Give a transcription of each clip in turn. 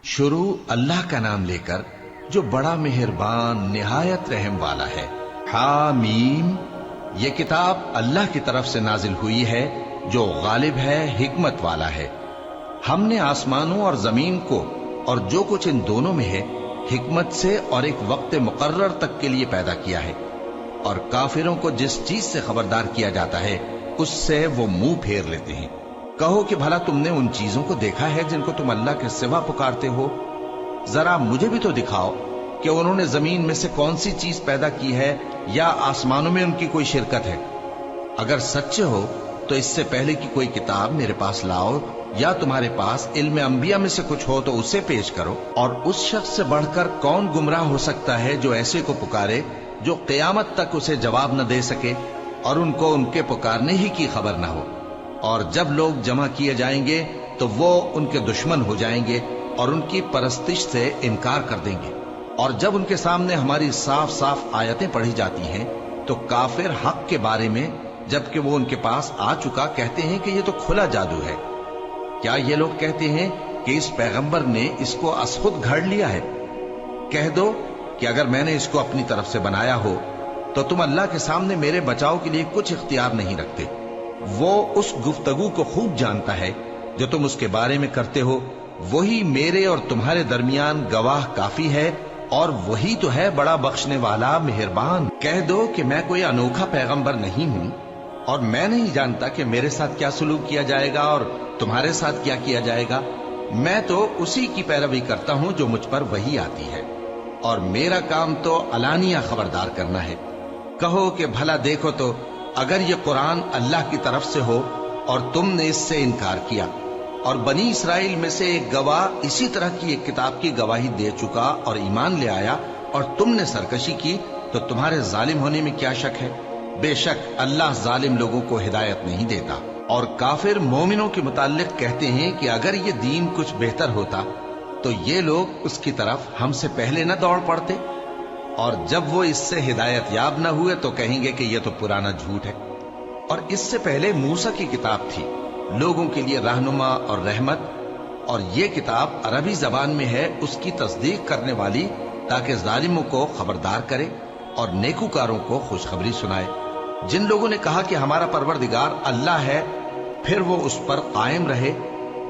शुरू अल्लाह का नाम लेकर जो बड़ा मेहरबान निहायत रहम वाला है। हामीम, ये किताब अल्लाह की तरफ से नाजिल हुई है जो गालिब है, हिकमत वाला है। हमने आसमानों और जमीन को और जो कुछ इन दोनों में है हिकमत से और एक वक्त मुकर्रर तक के लिए पैदा किया है। और काफिरों को जिस चीज से खबरदार किया जाता है उससे वो मुंह फेर लेते हैं। कहो कि भला तुमने उन चीजों को देखा है जिनको तुम अल्लाह के सिवा पुकारते हो? जरा मुझे भी तो दिखाओ कि उन्होंने जमीन में से कौन सी चीज पैदा की है या आसमानों में उनकी कोई शिरकत है। अगर सच्चे हो तो इससे पहले की कोई किताब मेरे पास लाओ, या तुम्हारे पास इल्म अंबिया में से कुछ हो तो उसे पेश करो। और उस शख्स से बढ़कर कौन गुमराह हो सकता है जो ऐसे को पुकारे जो क़यामत तक उसे जवाब न दे सके और उनको उनके पुकारने ही की खबर न हो। और जब लोग जमा किए जाएंगे तो वो उनके दुश्मन हो जाएंगे और उनकी परस्तिश से इनकार कर देंगे। और जब उनके सामने हमारी साफ साफ आयतें पढ़ी जाती हैं तो काफिर हक के बारे में, जबकि वो उनके पास आ चुका, कहते हैं कि ये तो खुला जादू है। क्या ये लोग कहते हैं कि इस पैगंबर ने इसको असखुद घड़ लिया है? कह दो कि अगर मैंने इसको अपनी तरफ से बनाया हो तो तुम अल्लाह के सामने मेरे बचाव के लिए कुछ इख्तियार नहीं रखते। वो उस गुफ्तगू को खूब जानता है जो तुम उसके बारे में करते हो। वही मेरे और तुम्हारे दरमियान गवाह काफी है और वही तो है बड़ा बख्शने वाला मेहरबान। कह दो कि मैं कोई अनोखा पैगंबर नहीं हूं और मैं नहीं जानता कि मेरे साथ क्या सलूक किया जाएगा और तुम्हारे साथ क्या किया जाएगा। मैं तो उसी की पैरवी करता हूं जो मुझ पर वही आती है और मेरा काम तो अलानिया खबरदार करना है। कहो कि भला देखो तो अगर ये कुरान अल्लाह की तरफ से हो और तुमने इससे इनकार किया और बनी इसराइल में से एक गवाह इसी तरह की एक किताब की गवाही दे चुका और ईमान ले आया और तुमने सरकशी की, तो तुम्हारे जालिम होने में क्या शक है? बेशक अल्लाह जालिम लोगों को हिदायत नहीं देता। और काफिर मोमिनों के मुताल्लिक कहते हैं कि अगर ये दीन कुछ बेहतर होता तो ये लोग उसकी तरफ हमसे पहले न दौड़ पड़ते। और जब वो इससे हिदायत याब न हुए तो कहेंगे कि ये तो पुराना झूठ है। और इससे पहले मूसा की किताब थी, लोगों के लिए रहनुमा और रहमत, और ये किताब अरबी जबान में है उसकी तस्दीक करने वाली, ताकि जालिमों को खबरदार करे और नेकूकारों को खुशखबरी सुनाए। जिन लोगों ने कहा कि हमारा परवरदिगार अल्लाह है, फिर वो उस पर कायम रहे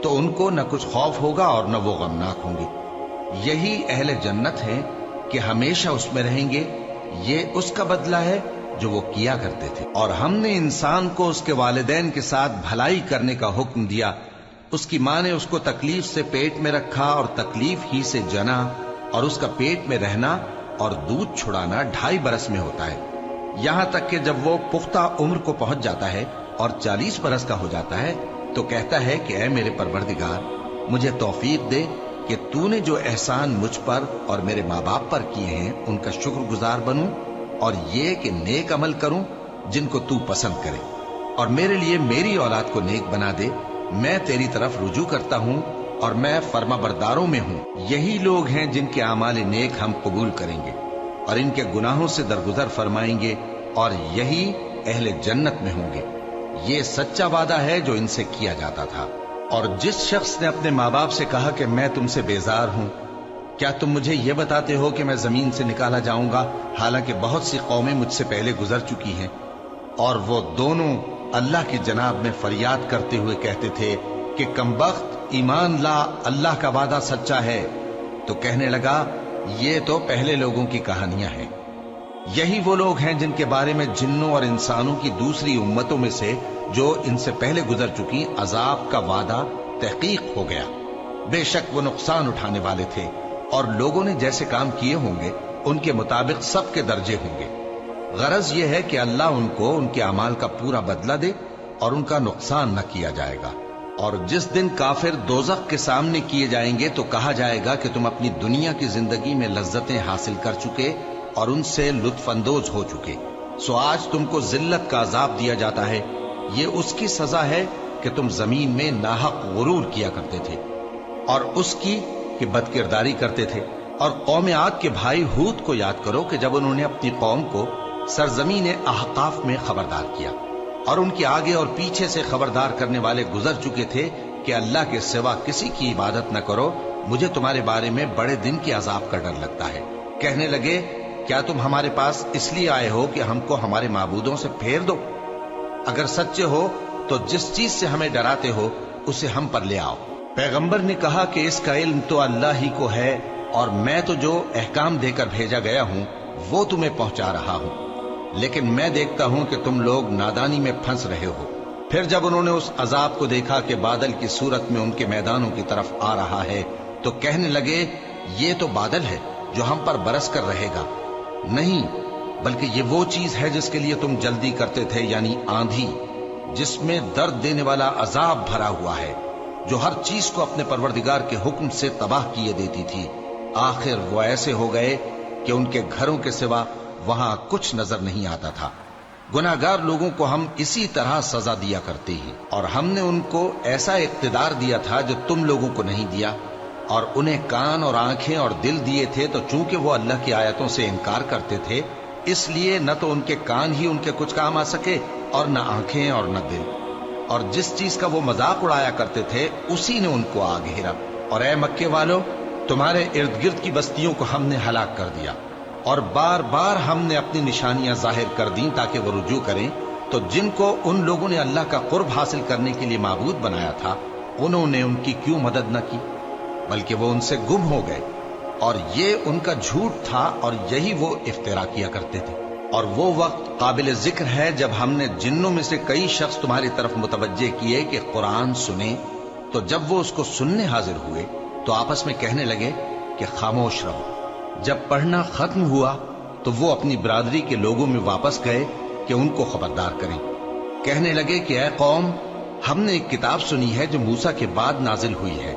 तो उनको न कुछ खौफ होगा और न वो गमनाक होंगे। यही अहले जन्नत हैं कि हमेशा उसमें रहेंगे। ये उसका बदला है जो वो किया करते थे। और हमने इंसान को उसके वालिदैन के साथ भलाई करने का हुक्म दिया। उसकी माँ ने उसको तकलीफ से पेट में रखा और तकलीफ ही से जना, और उसका पेट में रहना और दूध छुड़ाना 2.5 बरस में होता है। यहां तक कि जब वो पुख्ता उम्र को पहुंच जाता है और 40 बरस का हो जाता है तो कहता है कि ऐ मेरे परवरदिगार, मुझे तौफीक दे कि तूने जो एहसान मुझ पर और मेरे माँ बाप पर किए हैं उनका शुक्रगुजार बनूं, और ये कि नेक अमल करूं जिनको तू पसंद करे, और मेरे लिए मेरी औलाद को नेक बना दे। मैं तेरी तरफ रुजू करता हूं और मैं फर्माबरदारों में हूं। यही लोग हैं जिनके आमाल नेक हम कबूल करेंगे और इनके गुनाहों से दरगुजर फरमाएंगे, और यही अहले जन्नत में होंगे। ये सच्चा वादा है जो इनसे किया जाता था। और जिस शख्स ने अपने माँ बाप से कहा कि मैं तुमसे बेजार हूं, क्या तुम मुझे ये बताते हो कि मैं जमीन से निकाला जाऊंगा, हालांकि बहुत सी कौमें मुझसे पहले गुजर चुकी हैं। और वो दोनों अल्लाह की जनाब में फरियाद करते हुए कहते थे कि कमबख्त, ईमान ला, अल्लाह का वादा सच्चा है। तो कहने लगा, ये तो पहले लोगों की कहानियां हैं। यही वो लोग हैं जिनके बारे में जिन्नों और इंसानों की दूसरी उम्मतों में से जो इनसे पहले गुजर चुकी अजाब का वादा तहकीक हो गया। बेशक वो नुकसान उठाने वाले थे, और लोगों ने जैसे काम किए होंगे उनके मुताबिक सबके दर्जे होंगे। गरज यह है कि अल्लाह उनको उनके अमाल का पूरा बदला दे और उनका नुकसान न किया जाएगा। और जिस दिन काफिर दोजख के सामने किए जाएंगे तो कहा जाएगा कि तुम अपनी दुनिया की जिंदगी में लज्जतें हासिल कर चुके और उनसे लुत्फ अंदोज हो चुके, सो आज तुमको जिल्लत का अजाब दिया जाता है। ये उसकी सजा है कि तुम जमीन में नाहक गुरूर किया करते थे और उसकी कि बदकिरदारी करते थे। और कौम आद के भाई हूद को याद करो कि जब उन्होंने अपनी कौम को सरजमीन अहकाफ में खबरदार किया और उनके आगे और पीछे से खबरदार करने वाले गुजर चुके थे कि अल्लाह के सिवा किसी की इबादत न करो مجھے تمہارے بارے میں بڑے دن کے عذاب کا ڈر لگتا ہے۔ کہنے لگے کیا تم ہمارے پاس اس لیے آئے ہو کہ ہم کو ہمارے معبودوں سے پھیر دو؟ اگر سچے ہو تو جس چیز سے ہمیں ڈراتے ہو اسے ہم پر لے آؤ۔ پیغمبر نے کہا کہ اس کا علم تو اللہ ہی کو ہے، اور میں تو جو احکام دے کر بھیجا گیا ہوں وہ تمہیں پہنچا رہا ہوں، لیکن میں دیکھتا ہوں کہ تم لوگ نادانی میں پھنس رہے ہو۔ پھر جب انہوں نے اس عذاب کو دیکھا کہ بادل کی صورت میں ان کے میدانوں کی طرف آ رہا ہے تو کہنے لگے یہ تو بادل ہے جو ہم پر برس کر رہے گا۔ نہیں، بلکہ یہ وہ چیز ہے جس کے لیے تم جلدی کرتے تھے، یعنی آندھی، جس میں درد دینے والا عذاب بھرا ہوا ہے، جو ہر چیز کو اپنے پروردگار کے حکم سے تباہ کیے دیتی تھی۔ آخر وہ ایسے ہو گئے کہ ان کے گھروں کے سوا وہاں کچھ نظر نہیں آتا تھا۔ گناہگار لوگوں کو ہم اسی طرح سزا دیا کرتے ہیں، اور ہم نے ان کو ایسا اقتدار دیا تھا جو تم لوگوں کو نہیں دیا، اور انہیں کان اور آنکھیں اور دل دیے تھے، تو چونکہ وہ اللہ کی آیتوں سے انکار کرتے تھے اس لیے نہ تو ان کے کان ہی ان کے کچھ کام آ سکے اور نہ آنکھیں اور نہ دل، اور جس چیز کا وہ مذاق اڑایا کرتے تھے اسی نے ان کو آ گھیرا۔ اور اے مکے والو، تمہارے ارد گرد کی بستیوں کو ہم نے ہلاک کر دیا، اور بار بار ہم نے اپنی نشانیاں ظاہر کر دیں تاکہ وہ رجوع کریں، تو جن کو ان لوگوں نے اللہ کا قرب حاصل کرنے کے لیے معبود بنایا تھا انہوں نے ان کی کیوں مدد نہ کی، بلکہ وہ ان سے گم ہو گئے، اور یہ ان کا جھوٹ تھا اور یہی وہ افترا کیا کرتے تھے۔ اور وہ وقت قابل ذکر ہے جب ہم نے جنوں میں سے کئی شخص تمہاری طرف متوجہ کیے کہ قرآن سنیں، تو جب وہ اس کو سننے حاضر ہوئے تو آپس میں کہنے لگے کہ خاموش رہو۔ جب پڑھنا ختم ہوا تو وہ اپنی برادری کے لوگوں میں واپس گئے کہ ان کو خبردار کریں۔ کہنے لگے کہ اے قوم، ہم نے ایک کتاب سنی ہے جو موسیٰ کے بعد نازل ہوئی ہے،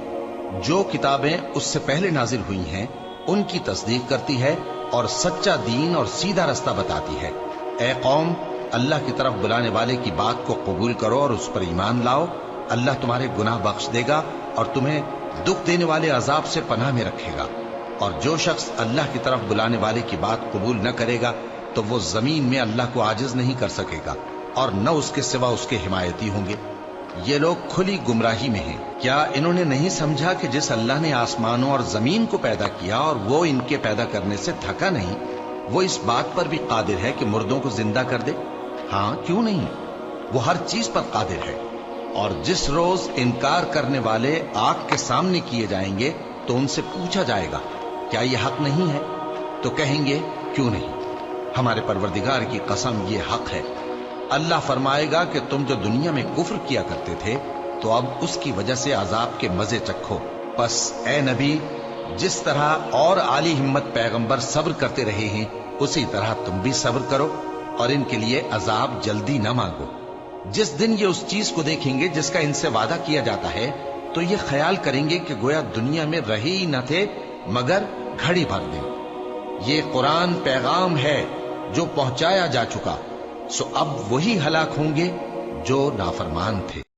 جو کتابیں اس سے پہلے نازل ہوئی ہیں ان کی تصدیق کرتی ہے اور سچا دین اور سیدھا رستہ بتاتی ہے۔ اے قوم، اللہ کی طرف بلانے والے کی بات کو قبول کرو اور اس پر ایمان لاؤ، اللہ تمہارے گناہ بخش دے گا اور تمہیں دکھ دینے والے عذاب سے پناہ میں رکھے گا۔ اور جو شخص اللہ کی طرف بلانے والے کی بات قبول نہ کرے گا تو وہ زمین میں اللہ کو عاجز نہیں کر سکے گا، اور نہ اس کے سوا اس کے حمایتی ہوں گے۔ یہ لوگ کھلی گمراہی میں ہیں۔ کیا انہوں نے نہیں سمجھا کہ جس اللہ نے آسمانوں اور زمین کو پیدا کیا اور وہ ان کے پیدا کرنے سے تھکا نہیں، وہ اس بات پر بھی قادر ہے کہ مردوں کو زندہ کر دے؟ ہاں، کیوں نہیں، وہ ہر چیز پر قادر ہے۔ اور جس روز انکار کرنے والے آگ کے سامنے کیے جائیں گے تو ان سے پوچھا جائے گا کیا یہ حق نہیں ہے؟ تو کہیں گے کیوں نہیں، ہمارے پروردگار کی قسم یہ حق ہے۔ اللہ فرمائے گا کہ تم جو دنیا میں کفر کیا کرتے تھے تو اب اس کی وجہ سے عذاب کے مزے چکھو۔ پس اے نبی، جس طرح اور عالی ہمت پیغمبر صبر کرتے رہے ہیں اسی طرح تم بھی صبر کرو، اور ان کے لیے عذاب جلدی نہ مانگو۔ جس دن یہ اس چیز کو دیکھیں گے جس کا ان سے وعدہ کیا جاتا ہے تو یہ خیال کریں گے کہ گویا دنیا میں رہے ہی نہ تھے مگر گھڑی بھر دیں۔ یہ قرآن پیغام ہے جو پہنچایا جا چکا، سو اب وہی ہلاک ہوں گے جو نافرمان تھے۔